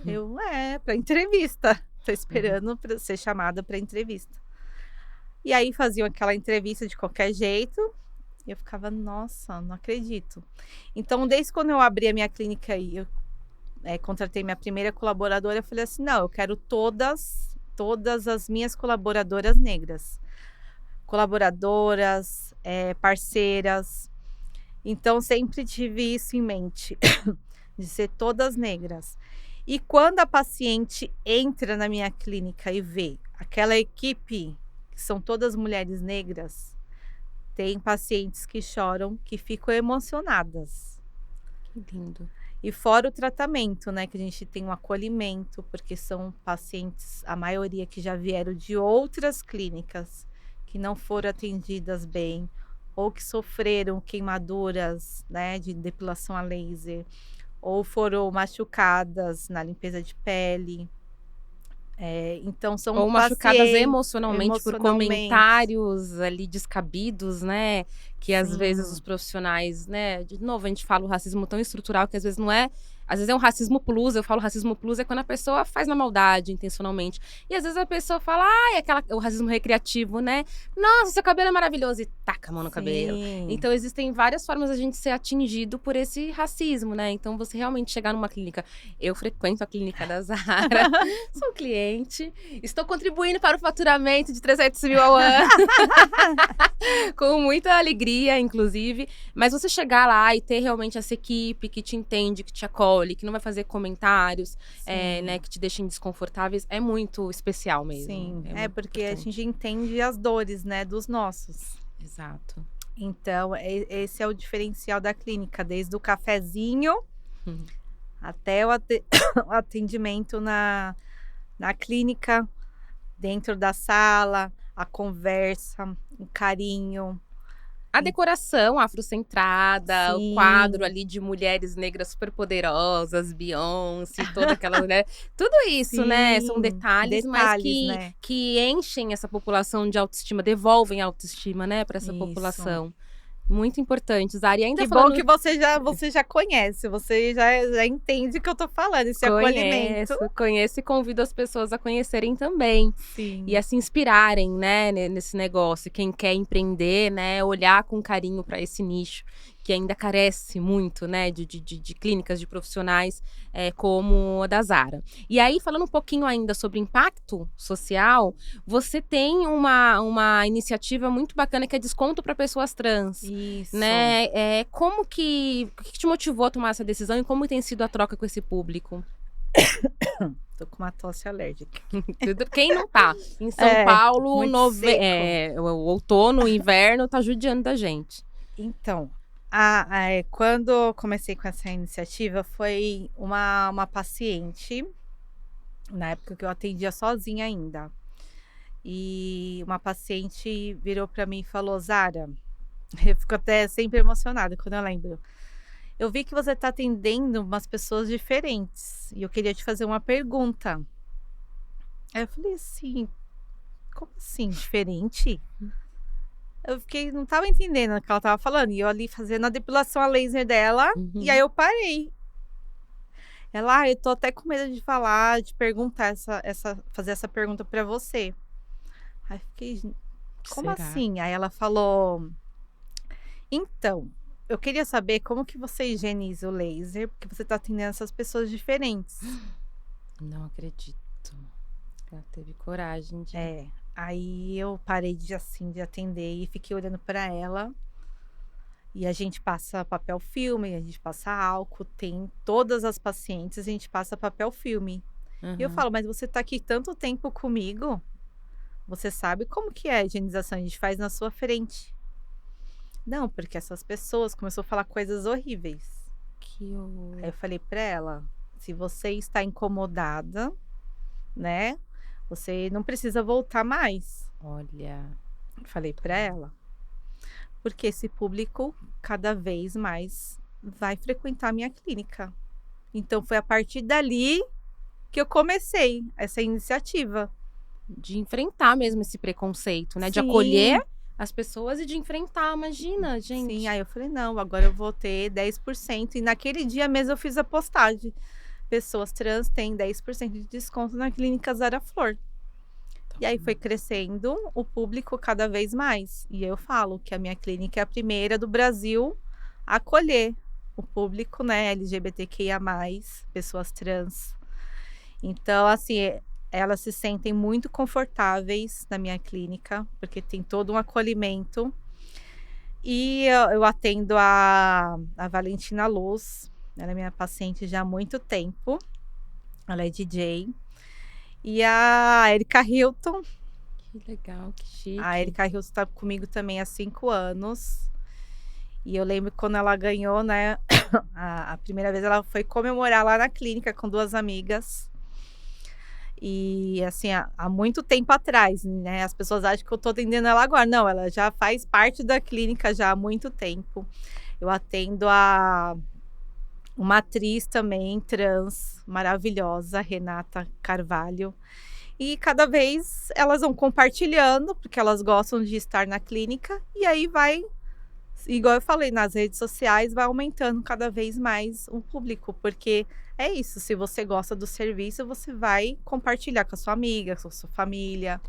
S1: Uhum,
S2: Eu: "É, pra entrevista. Tô
S1: uhum.
S2: esperando pra ser chamada pra entrevista." E aí faziam aquela entrevista de qualquer jeito, e eu ficava: "Nossa, não acredito." Então, desde quando eu abri a minha clínica e eu contratei minha primeira colaboradora, eu falei assim: "Não, eu quero todas as minhas colaboradoras negras. Colaboradoras, parceiras." Então sempre tive isso em mente, de ser todas negras. E quando a paciente entra na minha clínica e vê aquela equipe, que são todas mulheres negras, tem pacientes que choram, que ficam emocionadas.
S1: Que lindo.
S2: E fora o tratamento, né, que a gente tem um acolhimento, porque são pacientes, a maioria que já vieram de outras clínicas, que não foram atendidas bem, ou que sofreram queimaduras, né, de depilação a laser, ou foram machucadas na limpeza de pele. Então são
S1: Ou machucadas
S2: pacientes
S1: emocionalmente por
S2: emocionalmente.
S1: comentários ali descabidos, né? Que às vezes os
S2: Sim,
S1: profissionais, né? De novo, a gente fala o racismo tão estrutural que às vezes não é. Às vezes é um racismo plus, eu falo racismo plus é quando a pessoa faz na maldade, intencionalmente. E às vezes a pessoa fala, o racismo recreativo, né? Nossa, seu cabelo é maravilhoso, e taca a mão no cabelo.
S2: sim.
S1: Então existem várias formas da gente ser atingido por esse racismo, né? Então você realmente chegar numa clínica. Eu frequento a clínica da Zara. Sou cliente, estou contribuindo para o faturamento de 300 mil ao ano, com muita alegria, inclusive. Mas você chegar lá e ter realmente essa equipe que te entende, que te acolhe, que não vai fazer comentários, né,
S2: Sim.
S1: que te deixem desconfortáveis, é muito especial mesmo.
S2: Sim,
S1: É
S2: é
S1: muito
S2: porque a
S1: importante.
S2: gente entende as dores, né, dos nossos.
S1: Exato.
S2: Então, esse é o diferencial da clínica, desde o cafezinho
S1: Uhum.
S2: até o atendimento na clínica, dentro da sala, a conversa, o carinho.
S1: A
S2: En
S1: decoração afrocentrada, o quadro
S2: Sim,
S1: ali de mulheres negras superpoderosas, Beyoncé, toda aquela, né, tudo isso, né, são
S2: sim,
S1: detalhes, mas
S2: detalhes,
S1: que
S2: né.
S1: que enchem essa população de autoestima, devolvem autoestima, né, para essa
S2: Isso.
S1: população. Muito importante, Zara. E ainda
S2: Que bom que
S1: falando.
S2: você já conhece, você já entende o que eu tô falando, esse acolhimento.
S1: Conheço e convido as pessoas a conhecerem também. E
S2: Sim,
S1: a se inspirarem, né, nesse negócio. Quem quer empreender, né, olhar com carinho para esse nicho que ainda carece muito, né, de clínicas, de profissionais como a da Zara. E aí, falando um pouquinho ainda sobre impacto social, você tem uma iniciativa muito bacana que é desconto para pessoas trans,
S2: isso.
S1: né? O que te motivou a tomar essa decisão e como tem sido a troca com esse público?
S2: Tô com uma tosse alérgica.
S1: Quem não tá? Em São
S2: É,
S1: Paulo,
S2: muito seco.
S1: o outono, o inverno tá judiando da gente.
S2: Então, quando eu comecei com essa iniciativa, foi uma paciente, na época que eu atendia sozinha ainda, e uma paciente virou para mim e falou: "Zara", eu fico até sempre emocionada quando eu lembro. "Eu vi que você está atendendo umas pessoas diferentes e eu queria te fazer uma pergunta." Aí eu falei assim: "Como assim diferente?" Eu fiquei não estava entendendo o que ela estava falando, e eu ali fazendo a depilação a laser dela, e aí
S1: Uhum.
S2: eu parei. Ela: "Eu tô até com medo de falar, de perguntar fazer essa pergunta pra você." Aí fiquei: "Como
S1: Será?
S2: assim?" Aí ela falou: Então, eu queria saber como que você higieniza o laser, porque você tá atendendo essas pessoas diferentes.
S1: Não acredito. Ela teve coragem de
S2: Aí eu parei de atender e fiquei olhando para ela. E a gente passa papel filme, a gente passa álcool, tem todas as pacientes, a gente passa papel filme. E eu
S1: Aham.
S2: falo: "Mas você tá aqui tanto tempo comigo, você sabe como que é a higienização, a gente faz na sua frente". "Não, porque essas pessoas", começou a falar coisas horríveis.
S1: Que
S2: Aí
S1: horror.
S2: eu falei pra ela: "Se você está incomodada, né, você não precisa voltar mais".
S1: Olha.
S2: Falei pra ela, porque esse público cada vez mais vai frequentar a minha clínica. Então foi a partir dali que eu comecei essa iniciativa.
S1: De enfrentar mesmo esse preconceito, né, de acolher
S2: Sim,
S1: as pessoas e de enfrentar, imagina,
S2: sim.
S1: gente.
S2: Aí eu falei: "Não, agora eu vou ter 10%". E naquele dia mesmo eu fiz a postagem: "Pessoas trans têm 10% de desconto na clínica Zara Flor".
S1: Tá
S2: E aí foi
S1: vendo.
S2: crescendo o público cada vez mais. E eu falo que a minha clínica é a primeira do Brasil a acolher o público, né, LGBTQIA+, pessoas trans. Então, assim, elas se sentem muito confortáveis na minha clínica, porque tem todo um acolhimento. E eu atendo a Valentina Luz, ela é minha paciente já há muito tempo, ela é DJ. E a Erika Hilton.
S1: Que legal, que
S2: A
S1: chique.
S2: Erika Hilton tá comigo também há 5 anos. E eu lembro quando ela ganhou, né, a primeira vez ela foi comemorar lá na clínica com 2 amigas. E, assim, há muito tempo atrás, né, as pessoas acham que eu tô atendendo ela agora. Não, ela já faz parte da clínica já há muito tempo. Eu atendo uma atriz também trans maravilhosa, Renata Carvalho. E cada vez elas vão compartilhando, porque elas gostam de estar na clínica, e aí vai, igual eu falei, nas redes sociais, vai aumentando cada vez mais o público, porque é isso, se você gosta do serviço, você vai compartilhar com a sua amiga, com a sua família,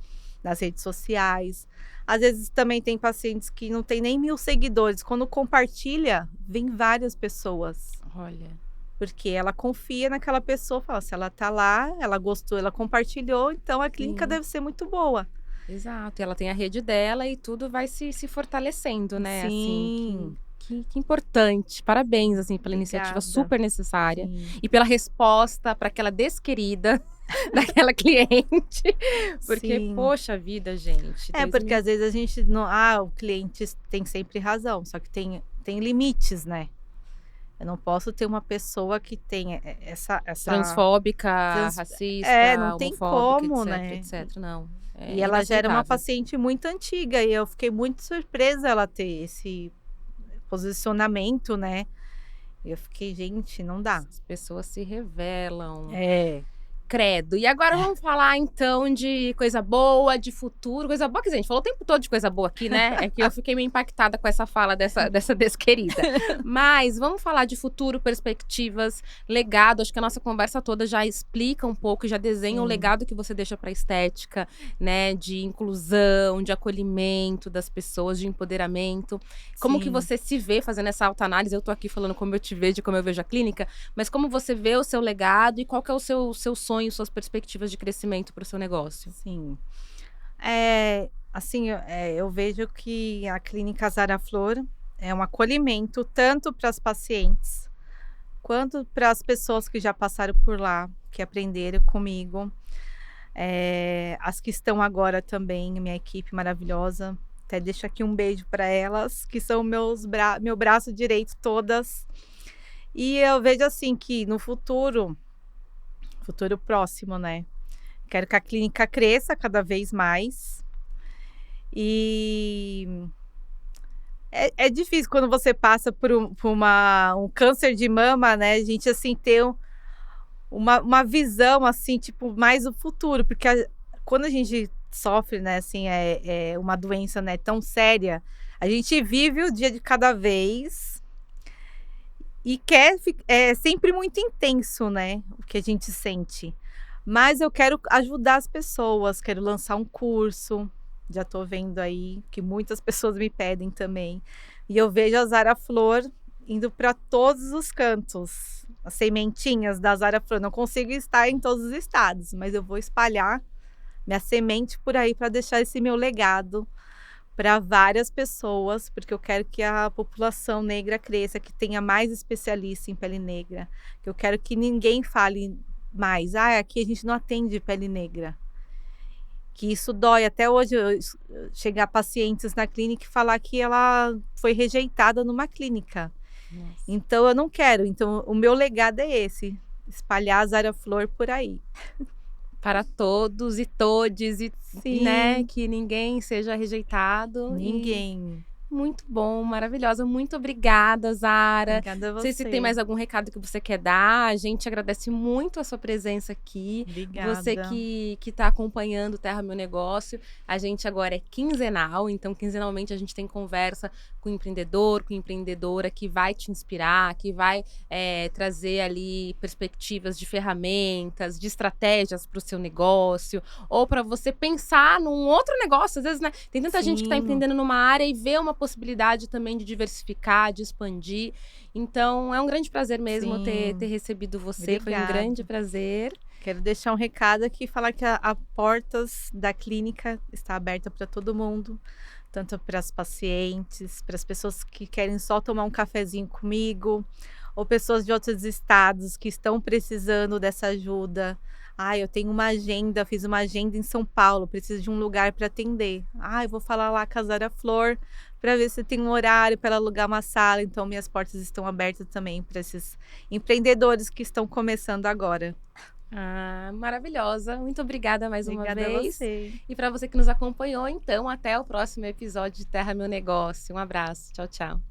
S2: nas redes sociais. Às vezes também tem pacientes que não tem nem 1000 seguidores, quando compartilha, vem várias pessoas.
S1: Olha,
S2: Porque ela confia naquela pessoa, fala: "Se ela tá lá, ela gostou, ela compartilhou, então a clínica
S1: sim,
S2: deve ser muito boa".
S1: exato. E ela tem a rede dela e tudo vai se fortalecendo, né, assim, que
S2: Sim,
S1: que importante. Parabéns, assim, pela iniciativa
S2: obrigada.
S1: super necessária
S2: Sim,
S1: e pela resposta para aquela desquerida daquela cliente, porque,
S2: sim.
S1: poxa vida, gente,
S2: É, porque
S1: 2000.
S2: às vezes a gente não, o cliente tem sempre razão, só que tem limites, né. Eu não posso ter uma pessoa que tenha essa
S1: Transfóbica,
S2: trans não
S1: racista,
S2: tem
S1: homofóbica,
S2: como,
S1: etc,
S2: né.
S1: etc. Não,
S2: E
S1: é
S2: ela já era uma
S1: inaceitável.
S2: paciente muito antiga e eu fiquei muito surpresa ela ter esse posicionamento, né. Eu fiquei: "Gente, não dá".
S1: Essas pessoas se revelam.
S2: É.
S1: Credo. E agora vamos falar então de coisa boa, de futuro, coisa boa, quer dizer, a gente falou o tempo todo de coisa boa aqui, né, é que eu fiquei meio impactada com essa fala dessa desquerida. Mas vamos falar de futuro, perspectivas, legado, acho que a nossa conversa toda já explica um pouco, já desenha o
S2: Sim,
S1: legado que você deixa pra estética, né, de inclusão, de acolhimento das pessoas, de empoderamento. Como que
S2: sim,
S1: você se vê fazendo essa autoanálise? Eu tô aqui falando como eu te vejo, como eu vejo a clínica, mas como você vê o seu legado e qual que é o seu sonho, suas perspectivas de crescimento para o seu negócio?
S2: sim. Assim, eu vejo que a clínica Zara Flor é um acolhimento tanto para as pacientes, quanto para as pessoas que já passaram por lá, que aprenderam comigo. As que estão agora também, minha equipe maravilhosa, até deixo aqui um beijo para elas, que são meu braço direito todas. E eu vejo assim que no futuro próximo, né, quero que a clínica cresça cada vez mais. E é difícil quando você passa por um câncer de mama, né, a gente, assim, ter uma visão, assim, tipo, mais o futuro, porque quando a gente sofre, né, assim, é uma doença, né, tão séria, a gente vive o dia de cada vez e é sempre muito intenso, né, o que a gente sente. Mas eu quero ajudar as pessoas, quero lançar um curso, já tô vendo aí que muitas pessoas me pedem também, E eu vejo a Zara Flor indo para todos os cantos. As sementinhas da Zara Flor. Não consigo estar em todos os estados, mas eu vou espalhar minha semente por aí para deixar esse meu legado para várias pessoas, porque eu quero que a população negra cresça, que tenha mais especialista em pele negra. Que eu quero que ninguém fale mais, aqui a gente não atende pele negra. Que isso dói. Até hoje chegar pacientes na clínica e falar que ela foi rejeitada numa clínica.
S1: Nossa.
S2: Então eu não quero. Então o meu legado é esse, espalhar a Zara Flor por aí.
S1: Para todos e todes, e
S2: Sim.
S1: né, que ninguém seja rejeitado.
S2: Ninguém.
S1: Muito bom, maravilhosa. Muito obrigada, Zara.
S2: Obrigada a
S1: Não sei se tem
S2: você.
S1: mais algum recado que você quer dar. A gente agradece muito a sua presença aqui.
S2: Obrigada.
S1: Você que está acompanhando o Terra Meu Negócio. A gente agora é quinzenal, então quinzenalmente a gente tem conversa com empreendedor, com empreendedora que vai te inspirar, que vai trazer ali perspectivas de ferramentas, de estratégias para o seu negócio, ou para você pensar num outro negócio. Às vezes, né, tem tanta gente que está
S2: Sim.
S1: empreendendo numa área e vê uma possibilidade também de diversificar, de expandir. Então, é um grande prazer mesmo
S2: Sim.
S1: ter recebido você. Foi um
S2: Obrigada.
S1: grande prazer.
S2: Quero deixar um recado aqui, falar que a portas da clínica está aberta para todo mundo, tanto para as pacientes, para as pessoas que querem só tomar um cafezinho comigo, ou pessoas de outros estados que estão precisando dessa ajuda. Eu tenho uma agenda, fiz uma agenda em São Paulo, preciso de um lugar para atender. Eu vou falar lá com a Zara Flor para ver se tem um horário para alugar uma sala. Então, minhas portas estão abertas também para esses empreendedores que estão começando agora.
S1: Maravilhosa. Muito obrigada mais uma
S2: Obrigada a
S1: vez.
S2: você.
S1: E para você que nos acompanhou, então, até o próximo episódio de Terra Meu Negócio. Um abraço. Tchau, tchau.